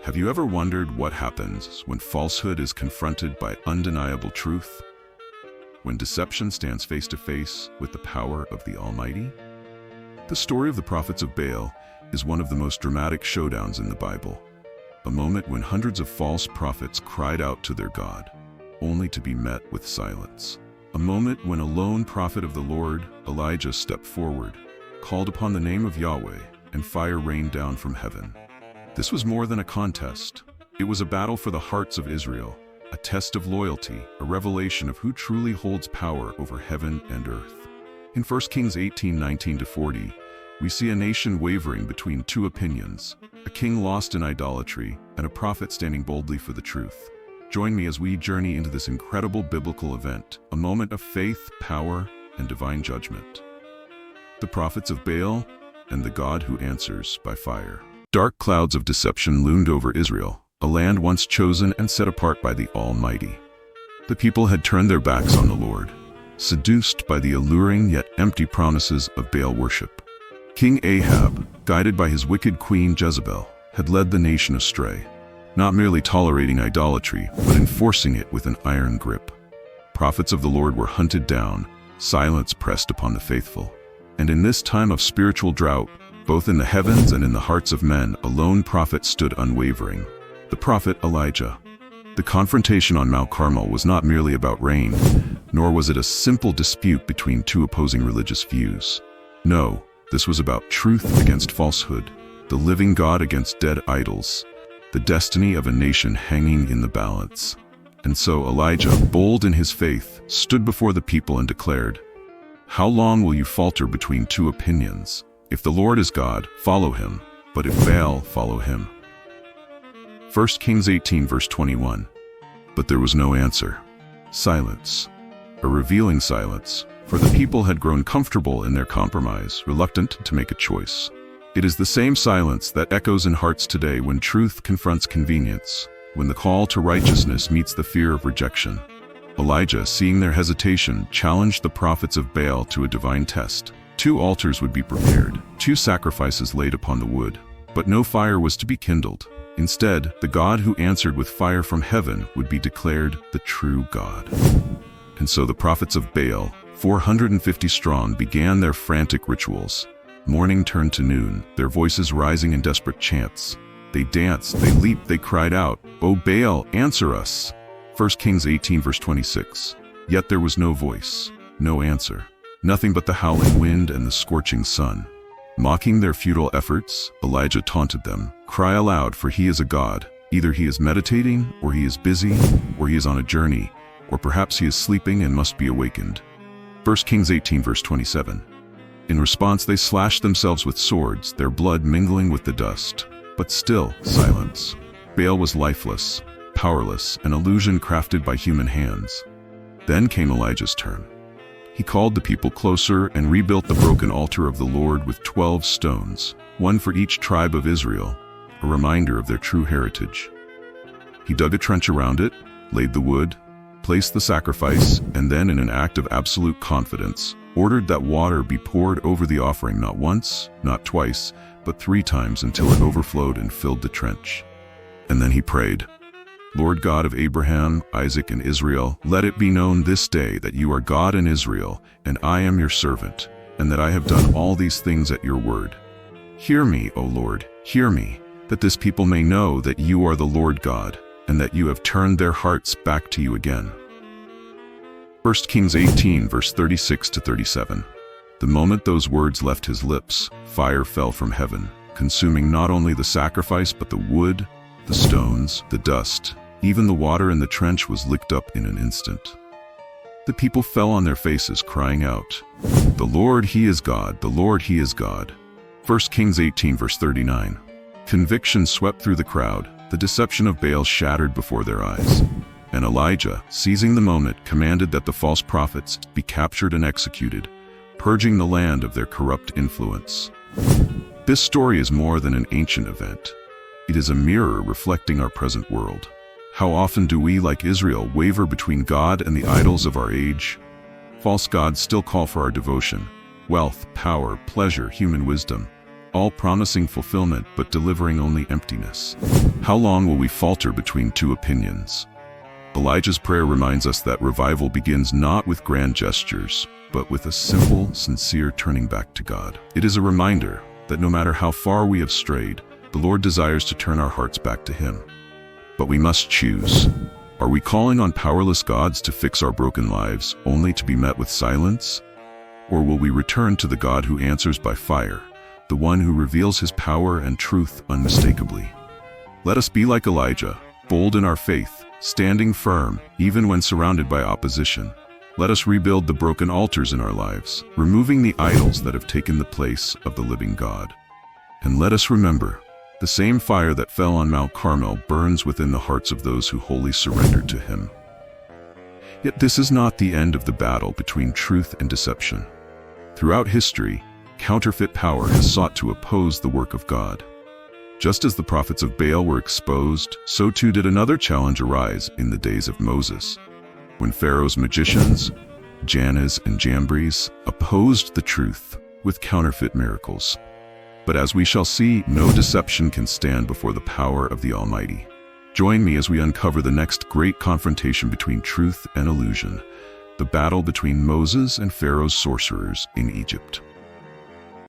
Have you ever wondered what happens when falsehood is confronted by undeniable truth? When deception stands face to face with the power of the Almighty? The story of the prophets of Baal is one of the most dramatic showdowns in the Bible. A moment when hundreds of false prophets cried out to their God, only to be met with silence. A moment when a lone prophet of the Lord, Elijah, stepped forward, called upon the name of Yahweh, and fire rained down from heaven. This was more than a contest. It was a battle for the hearts of Israel, a test of loyalty, a revelation of who truly holds power over heaven and earth. In 1 Kings 18:19-40, we see a nation wavering between two opinions, a king lost in idolatry and a prophet standing boldly for the truth. Join me as we journey into this incredible biblical event, a moment of faith, power, and divine judgment. The prophets of Baal and the God who answers by fire. Dark clouds of deception loomed over Israel, a land once chosen and set apart by the Almighty. The people had turned their backs on the Lord, seduced by the alluring yet empty promises of Baal worship. King Ahab, guided by his wicked queen Jezebel, had led the nation astray, not merely tolerating idolatry, but enforcing it with an iron grip. Prophets of the Lord were hunted down, silence pressed upon the faithful. And in this time of spiritual drought, both in the heavens and in the hearts of men, a lone prophet stood unwavering, the prophet Elijah. The confrontation on Mount Carmel was not merely about rain, nor was it a simple dispute between two opposing religious views. No, this was about truth against falsehood, the living God against dead idols, the destiny of a nation hanging in the balance. And so Elijah, bold in his faith, stood before the people and declared, "How long will you falter between two opinions? If the Lord is God, follow him, but if Baal, follow him." 1 Kings 18:21. But there was no answer. Silence. A revealing silence, for the people had grown comfortable in their compromise, reluctant to make a choice. It is the same silence that echoes in hearts today when truth confronts convenience, when the call to righteousness meets the fear of rejection. Elijah, seeing their hesitation, challenged the prophets of Baal to a divine test. 2 altars would be prepared, 2 sacrifices laid upon the wood, but no fire was to be kindled. Instead, the God who answered with fire from heaven would be declared the true God. And so the prophets of Baal, 450 strong, began their frantic rituals. Morning turned to noon, their voices rising in desperate chants. They danced, they leaped, they cried out, "O Baal, answer us!" 1 Kings 18:26. Yet there was no voice, no answer. Nothing but the howling wind and the scorching sun. Mocking their futile efforts, Elijah taunted them, "Cry aloud, for he is a god. Either he is meditating, or he is busy, or he is on a journey, or perhaps he is sleeping and must be awakened." 1 Kings 18:27. In response, they slashed themselves with swords, their blood mingling with the dust. But still, silence. Baal was lifeless, powerless, an illusion crafted by human hands. Then came Elijah's turn. He called the people closer and rebuilt the broken altar of the Lord with 12 stones, one for each tribe of Israel, a reminder of their true heritage. He dug a trench around it, laid the wood, placed the sacrifice, and then, in an act of absolute confidence, ordered that water be poured over the offering not once, not twice, but 3 times until it overflowed and filled the trench. And then he prayed, "Lord God of Abraham, Isaac, and Israel, let it be known this day that you are God in Israel, and I am your servant, and that I have done all these things at your word. Hear me, O Lord, hear me, that this people may know that you are the Lord God, and that you have turned their hearts back to you again." 1 Kings 18, verse 36-37. The moment those words left his lips, fire fell from heaven, consuming not only the sacrifice but the wood, the stones, the dust. Even the water in the trench was licked up in an instant. The people fell on their faces, crying out, "The Lord, He is God, the Lord, He is God." 1 Kings 18, verse 39. Conviction swept through the crowd, the deception of Baal shattered before their eyes. And Elijah, seizing the moment, commanded that the false prophets be captured and executed, purging the land of their corrupt influence. This story is more than an ancient event. It is a mirror reflecting our present world. How often do we, like Israel, waver between God and the idols of our age? False gods still call for our devotion: wealth, power, pleasure, human wisdom. all promising fulfillment but delivering only emptiness. How long will we falter between two opinions? Elijah's prayer reminds us that revival begins not with grand gestures, but with a simple, sincere turning back to God. It is a reminder that no matter how far we have strayed, the Lord desires to turn our hearts back to Him. But we must choose. Are we calling on powerless gods to fix our broken lives, only to be met with silence? Or will we return to the God who answers by fire, the one who reveals His power and truth unmistakably? Let us be like Elijah, bold in our faith, standing firm, even when surrounded by opposition. Let us rebuild the broken altars in our lives, removing the idols that have taken the place of the living God. And let us remember, the same fire that fell on Mount Carmel burns within the hearts of those who wholly surrender to Him. Yet this is not the end of the battle between truth and deception. Throughout history, counterfeit power has sought to oppose the work of God. Just as the prophets of Baal were exposed, so too did another challenge arise in the days of Moses, when Pharaoh's magicians, Jannes and Jambres, opposed the truth with counterfeit miracles. But as we shall see, no deception can stand before the power of the Almighty. Join me as we uncover the next great confrontation between truth and illusion, the battle between Moses and Pharaoh's sorcerers in Egypt.